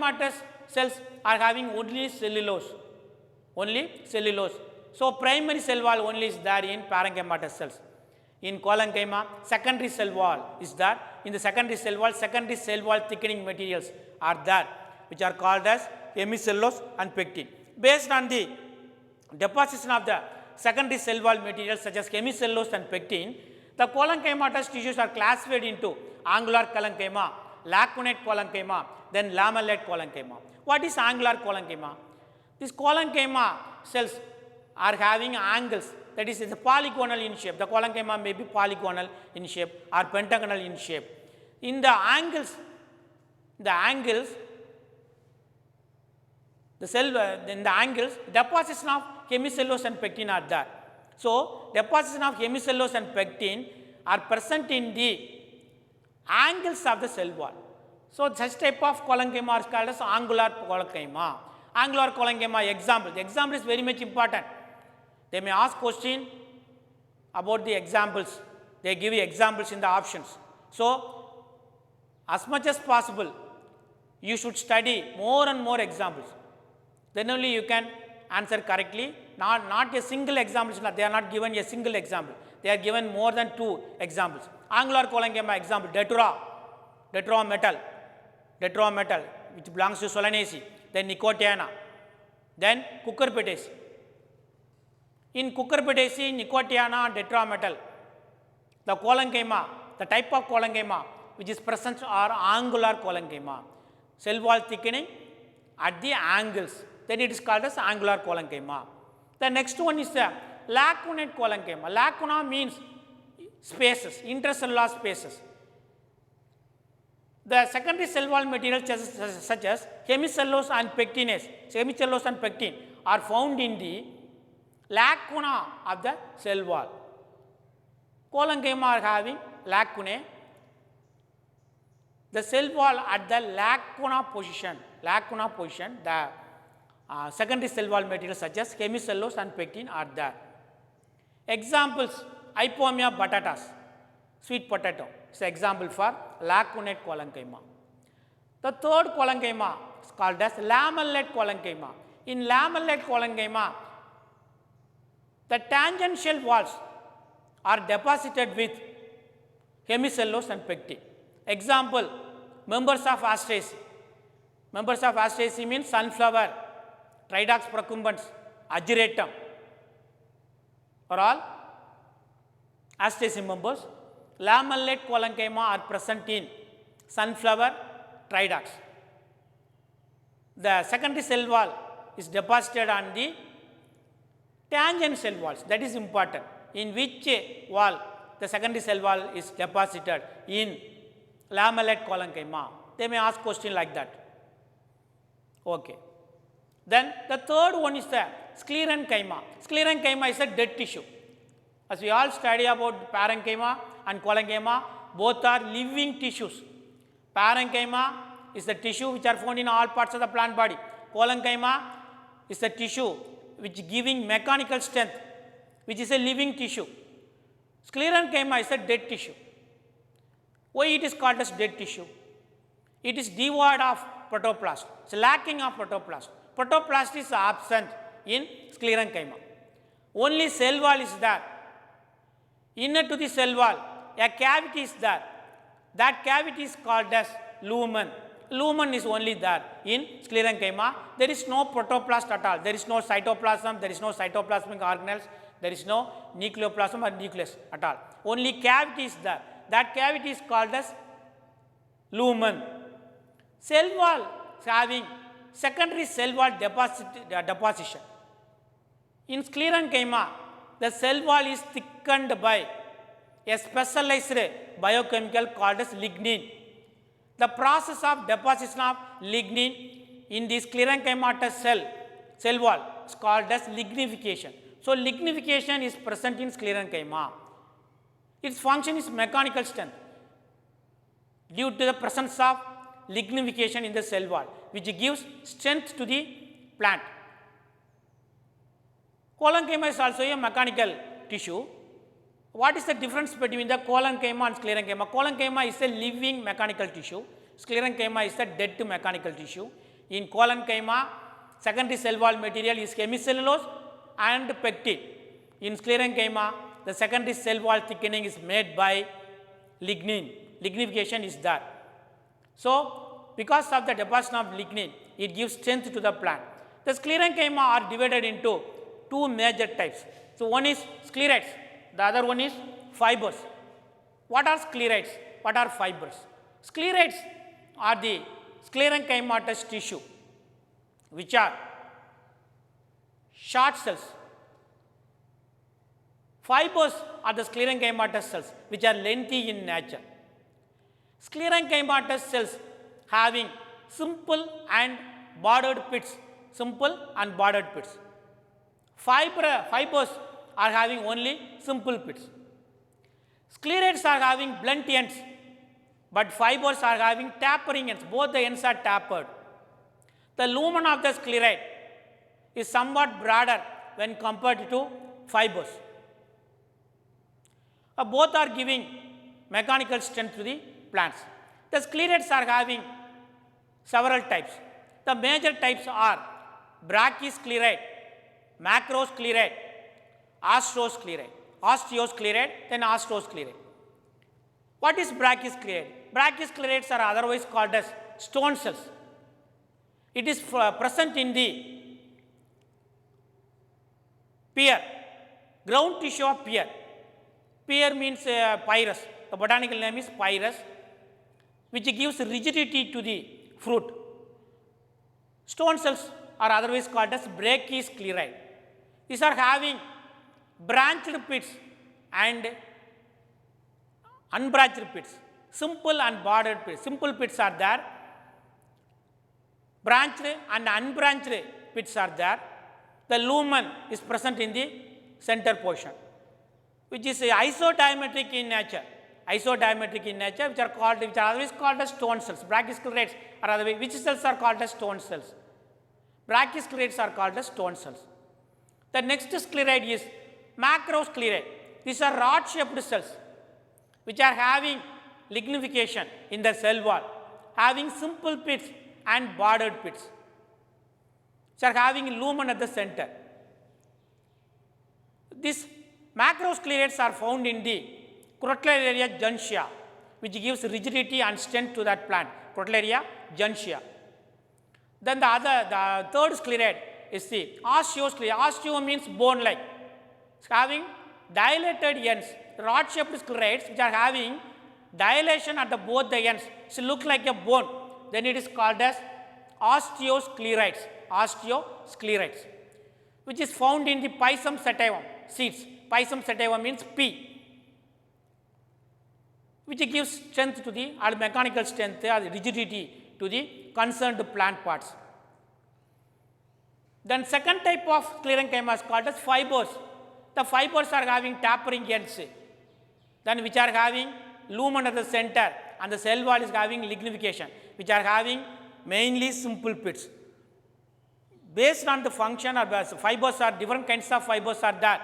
parenchymatous cells are having only cellulose. Only cellulose. So primary cell wall only is there in parenchymatous cells. In collenchyma, secondary cell wall is there. In the secondary cell wall thickening materials are there, which are called as hemicellulose and pectin. Based on the deposition of the secondary cell wall materials such as hemicellulose and pectin, the collenchymatous tissues are classified into angular collenchyma, lacunate collenchyma, then lamellate collenchyma. What is angular collenchyma? These collenchyma cells are having angles, that is a polygonal in shape. The collenchyma may be polygonal in shape or pentagonal in shape. In the angles, deposition of hemicellulose and pectin are there. So, deposition of hemicellulose and pectin are present in the angles of the cell wall. So, such type of collenchyma is called as angular collenchyma. Angular collenchyma example. The example is very much important. They may ask question about the examples. They give you examples in the options. So, as much as possible, you should study more and more examples. Then only you can answer correctly. Not a single example. They are not given a single example. They are given more than 2 examples. Angular collenchyma example, Datura metal, which belongs to Solanaceae, then Nicotiana, then Cucurbitaceae. In Cucurbitaceae, Nicotiana and Datura metal, the collenchyma, the type of collenchyma which is present are angular collenchyma, cell wall thickening at the angles, then it is called as angular collenchyma. The next one is the lacunate collenchyma. Lacuna means spaces, intercellular spaces. The secondary cell wall materials such as hemicellulose and pectin are found in the lacuna of the cell wall. Collenchyma are having lacunae. The cell wall at the lacuna position, the secondary cell wall materials such as hemicellulose and pectin are there. Examples, Hypomia batatas, sweet potato, is an example for lacunate collenchyma. The third collenchyma is called as lamellate collenchyma. In lamellate collenchyma, the tangential walls are deposited with hemicellulose and pectin. Example, members of Asteraceae. Members of Asteraceae means sunflower, Tridox procumbens, ageratum are all Asteraceae members. Lamellate collenchyma are present in sunflower, Tridox. The secondary cell wall is deposited on the tangent cell walls, that is important. In which wall the secondary cell wall is deposited? In lamellate collenchyma. They may ask question like that. Okay. Then the third one is the sclerenchyma. Sclerenchyma is a dead tissue. As we all study about parenchyma and collenchyma, both are living tissues. Parenchyma is the tissue which are found in all parts of the plant body. Collenchyma is the tissue which giving mechanical strength, which is a living tissue. Sclerenchyma is a dead tissue. Why it is called as dead tissue? It is devoid of protoplast. It's lacking of protoplast. Protoplast is absent in sclerenchyma. Only cell wall is there. Inner to the cell wall, a cavity is there. That cavity is called as lumen. Lumen is only there in sclerenchyma. There is no protoplast at all. There is no cytoplasm. There is no cytoplasmic organelles. There is no nucleoplasm or nucleus at all. Only cavity is there. That cavity is called as lumen. Cell wall is having secondary cell wall deposition. In sclerenchyma, the cell wall is thickened by a specialized biochemical called as lignin. The process of deposition of lignin in the sclerenchymatous cell wall is called as lignification. So, lignification is present in sclerenchyma. Its function is mechanical strength due to the presence of lignification in the cell wall, which gives strength to the plant. Collenchyma is also a mechanical tissue. What is the difference between the collenchyma and sclerenchyma? Collenchyma is a living mechanical tissue. Sclerenchyma is a dead mechanical tissue. In collenchyma, secondary cell wall material is hemicellulose and pectin. In sclerenchyma, the secondary cell wall thickening is made by lignin. Lignification is there. So, because of the deposition of lignin, it gives strength to the plant. The sclerenchyma are divided into two major types. So, one is sclerites, the other one is fibers. What are sclerites? What are fibers? Sclerites are the sclerenchymatous tissue, which are short cells. Fibers are the sclerenchymatous cells, which are lengthy in nature. Sclerenchymatous cells having simple and bordered pits, simple and bordered pits. Fibers are having only simple pits. Sclerites are having blunt ends, but fibers are having tapering ends. Both the ends are tapered. The lumen of the sclerite is somewhat broader when compared to fibers. Both are giving mechanical strength to the plants. The sclerites are having several types. The major types are brachysclerite, macrosclerite, osteosclerite, then osteosclerite. What is brachysclerite? Brachysclerites are otherwise called as stone cells. It is present in the pear, ground tissue of pear. Pear means pyrus. The botanical name is pyrus, which gives rigidity to the fruit. Stone cells are otherwise called as brachysclerite. These are having branched pits and unbranched pits, simple and bordered pits. Simple pits are there, branched and unbranched pits are there. The lumen is present in the center portion, which is isodiametric in nature. Isodiametric in nature, which are otherwise called as stone cells. Brachysclerites are otherwise, which cells are called as stone cells? Brachysclerites are called as stone cells. The next sclerite is macrosclerite. These are rod-shaped cells, which are having lignification in the cell wall, having simple pits and bordered pits, which are having lumen at the center. These macrosclerites are found in the Crotalaria gentiana, which gives rigidity and strength to that plant. Crotalaria gentiana. Then the third sclerite is the osteosclerite. Osteo means bone-like. It's having dilated ends. Rod-shaped sclerites, which are having dilation at both the ends, so look like a bone. Then it is called as osteosclerites. Osteosclerites, which is found in the Pisum sativum seeds. Pisum sativum means pea, which gives strength to the mechanical strength or rigidity to the concerned plant parts. Then second type of sclerenchyma is called as fibers. The fibers are having tapering ends, then which are having lumen at the center, and the cell wall is having lignification, which are having mainly simple pits. Based on the function of fibers are different kinds of fibers are there.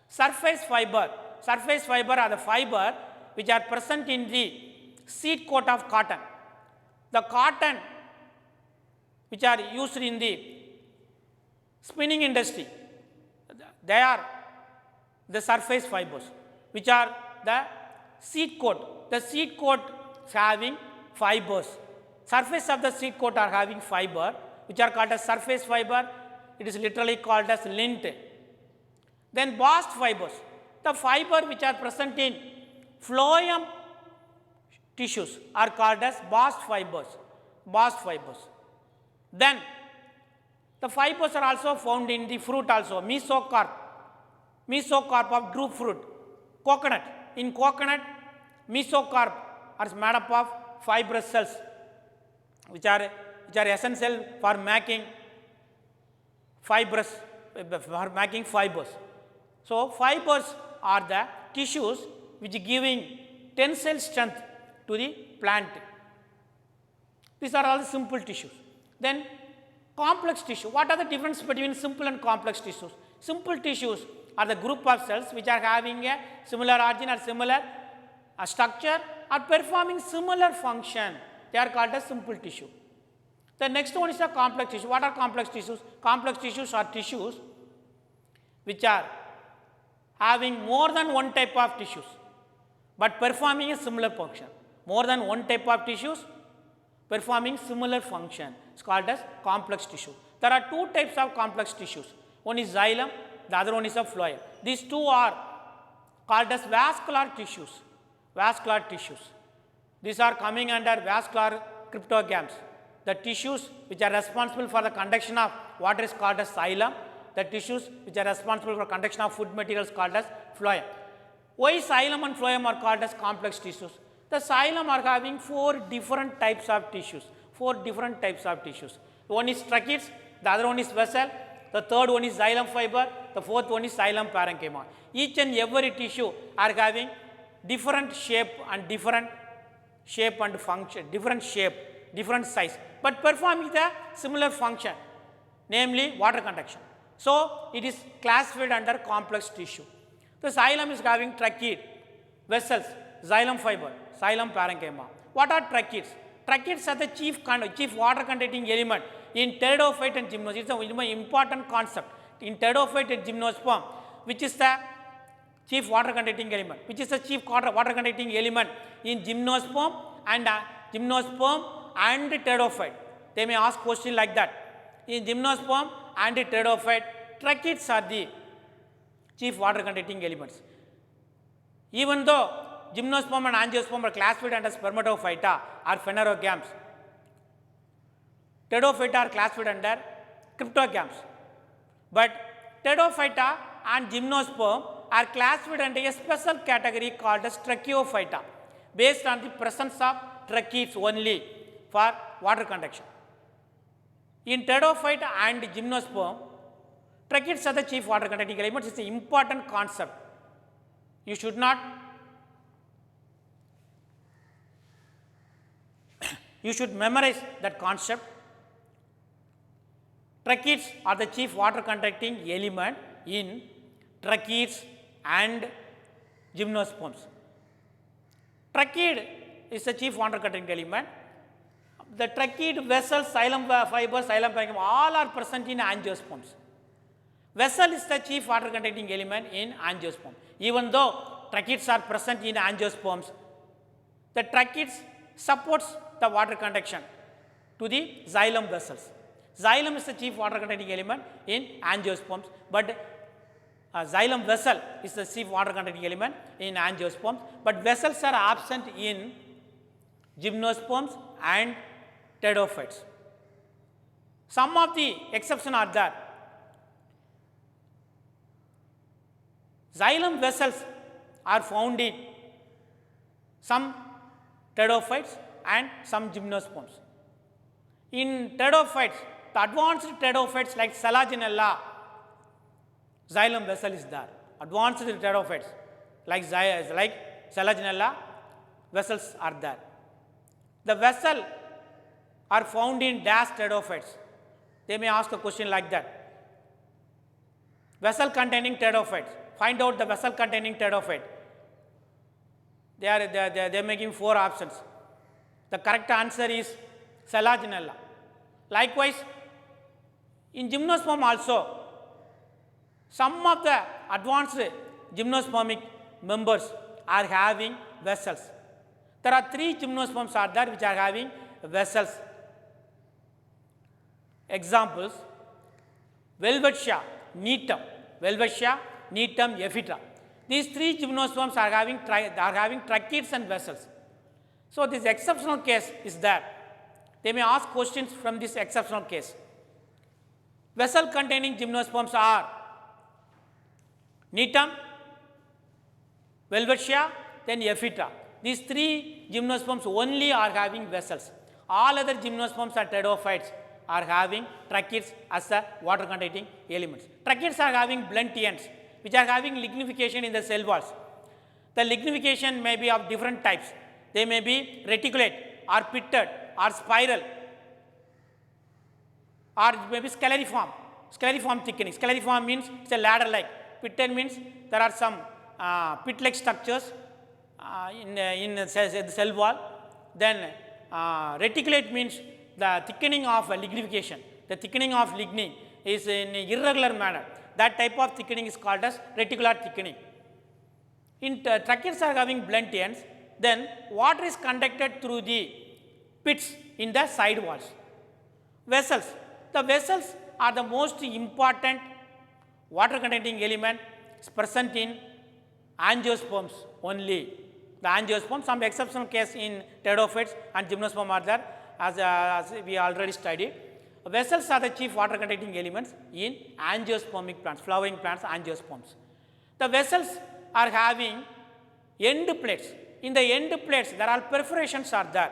Surface fiber are the fiber which are present in the seed coat of cotton. The cotton which are used in the spinning industry, they are the surface fibers, which are the seed coat. The seed coat is having fibers. Surface of the seed coat are having fiber, which are called as surface fiber. It is literally called as lint. Then bast fibers, the fiber which are present in phloem tissues are called as bast fibers. Then the fibers are also found in the fruit also. Mesocarp of drupe fruit. Coconut, in coconut, mesocarp are made up of fibrous cells, which are essential for making fibers. So fibers are the tissues which giving tensile strength to the plant. These are all the simple tissues. Then complex tissue. What are the difference between simple and complex tissues? Simple tissues are the group of cells which are having a similar origin or similar structure or performing similar function. They are called as simple tissue. The next one is the complex tissue. What are complex tissues? Complex tissues are tissues which are having more than one type of tissues but performing a similar function. More than one type of tissues performing similar function is called as complex tissue. There are two types of complex tissues. One is xylem, the other one is a phloem. These two are called as vascular tissues. Vascular tissues. These are coming under vascular cryptogams. The tissues which are responsible for the conduction of water is called as xylem. The tissues which are responsible for conduction of food materials called as phloem. Why xylem and phloem are called as complex tissues? The xylem are having four different types of tissues. One is tracheids, the other one is vessel, the third one is xylem fiber, the fourth one is xylem parenchyma. Each and every tissue are having different shape and function, different size, but performing the similar function, namely water conduction. So it is classified under complex tissue. The xylem is having tracheid, vessels, xylem fiber, xylem parenchyma. What are tracheids? Tracheids are the chief water containing element in pteridophyte and gymnosperm. It's an important concept. In pteridophyte and gymnosperm, which is the chief water containing element? Which is the chief water containing element in gymnosperm and pteridophyte? They may ask question like that. In gymnosperm and pteridophyte, tracheids are the chief water containing elements. Even though gymnosperm and angiosperm are classified under spermatophyta or phanerogams, pteridophyta are classified under cryptogams. But pteridophyta and gymnosperm are classified under a special category called as tracheophyta, based on the presence of tracheids only for water conduction. In pteridophyte and gymnosperm, tracheids are the chief water containing elements. It's an important concept. You should not you should memorize that concept. Tracheids are the chief water conducting element in tracheids and gymnosperms. Tracheid is the chief water containing element. The tracheid, vessels, xylem fibers, xylem parenchyma, all are present in angiosperms. Vessel is the chief water containing element in angiosperm. Even though tracheids are present in angiosperms, the tracheids supports the water conduction to the xylem vessels. Xylem is the chief water containing element in angiosperms, but xylem vessel is the chief water containing element in angiosperms, but vessels are absent in gymnosperms and pteridophytes. Some of the exceptions are there. Xylem vessels are found in some pteridophytes and some gymnosperms. In pteridophytes, the advanced pteridophytes like Selaginella, xylem vessel is there. Advanced pteridophytes like Selaginella, vessels are there. The vessel are found in dash pteridophytes. They may ask a question like that. Vessel containing pteridophytes. Find out the vessel containing pteridophyte. They are making 4 options. The correct answer is Selaginella. Likewise, in gymnosperm also, some of the advanced gymnospermic members are having vessels. There are 3 gymnosperms are there which are having vessels. Examples: Welwetschia neatum, ephytra. These 3 gymnosperms are having tracheids and vessels. So this exceptional case is there. They may ask questions from this exceptional case. Vessel containing gymnosperms are neatum, Welwetschia, then ephytra. These 3 gymnosperms only are having vessels. All other gymnosperms are pteridophytes are having tracheids as the water containing elements. Tracheids are having blunt ends which are having lignification in the cell walls. The lignification may be of different types. They may be reticulate or pitted or spiral, or it may be scalariform thickening. Scalariform means it's a ladder like. Pitted means there are some pit-like structures in the cell wall. Then reticulate means the thickening of lignification, the thickening of lignin is in irregular manner. That type of thickening is called as reticular thickening. In tracheids are having blunt ends, then water is conducted through the pits in the side walls. Vessels. The vessels are the most important water conducting element present in angiosperms only. The angiosperm, some exceptional case in pteridophytes and gymnosperm are there, as we already studied. Vessels are the chief water conducting elements in angiospermic plants, flowering plants, angiosperms. The vessels are having end plates. In the end plates, there are perforations are there.